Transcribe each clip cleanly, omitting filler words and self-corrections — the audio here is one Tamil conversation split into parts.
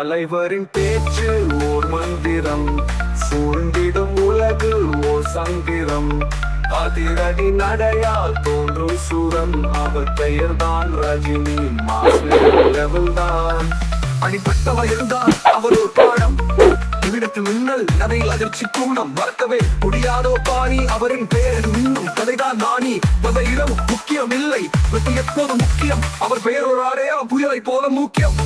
தலைவரின் பேச்சு ஓர் மந்திரம், சூழ்ந்திடும் உலகு ஓர் சந்திரம். அதிரடி நடையால் தோன்றும் சூரன், அவர் பெயர்தான் ரஜினி. மாஸ்டர் தான் அடிப்பட்டவர் இருந்தால் அவர் ஒரு பாடம். இவ்விடத்தில் மின்னல் நடையில் அதிர்ச்சி கூடம், மறக்கவே முடியாதோ பாணி அவரின் பெயர். இன்னும் கதைதான் நாணி இடம் முக்கியம் இல்லை, வெற்றி எப்போதும் முக்கியம். அவர் பெயர் ஒரு அடையா புயலை போல முக்கியம்.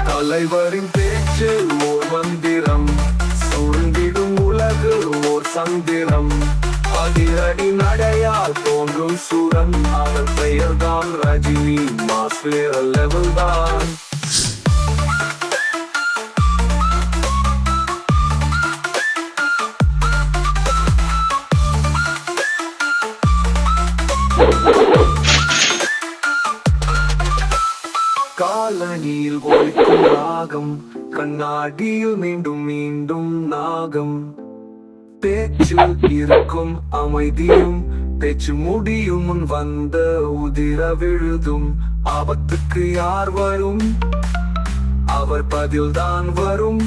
தலைவரின் பேச்சு ஓர் மந்திரம், சூழ்ந்திடும் உலகு ஓர் சந்திரம். அதிரடி நடையால் தோன்றும் சூரன், அவர் பெயர்தான் ரஜினி. மாஸ்டர் லெவல் தான். காலனியில் ஒழிக்கும் ராகம், கண்ணாடியில் மீண்டும் மீண்டும் நாகம். பேச்சில் இருக்கும் அமைதியும், பேச்சு முடியும் முன் வந்த உதிர விழுதும். ஆபத்துக்கு யார் வரும், அவர் பதில்தான் வரும்.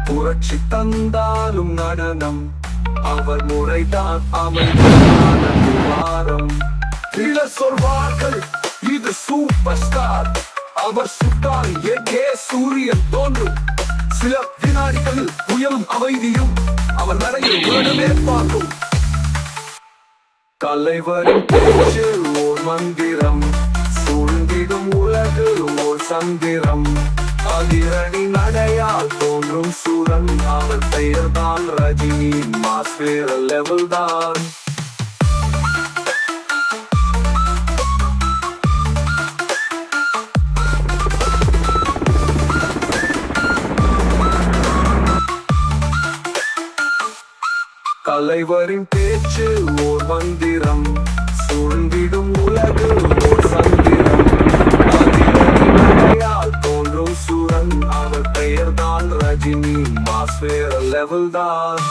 புரட்சி தந்தாலும் நடனம், அவர் முறைதான் அமைதியான வாரம். சிலர் சொல்வார்கள் இது சூப்பர் ஸ்டார், அவர் சுட்டால் எங்கே சூரியன் தோன்றும். சில வினாடிகளில் புயலும் அமைதியும் அவர் நடையில் உலகமே பார்க்கும். தலைவரின் பேச்சு ஓர் மந்திரம், சூழ்ந்திடும் உலகு ஓர் சந்திரம். அதிரடி நடையால் தோன்றும் சூரன், அவர் பெயர்தான் ரஜினி. மாஸ்டர் லெவல் தான். தலைவரின் பேச்சு ஓர் மந்திரம், சூழ்ந்திடும் உலகு ஓர் சந்திரம். அதிரடி நடையால் தோன்றும் சூரன், அவர் பெயர்தான் ரஜினி. மாஸ்டர் லெவல் தான்.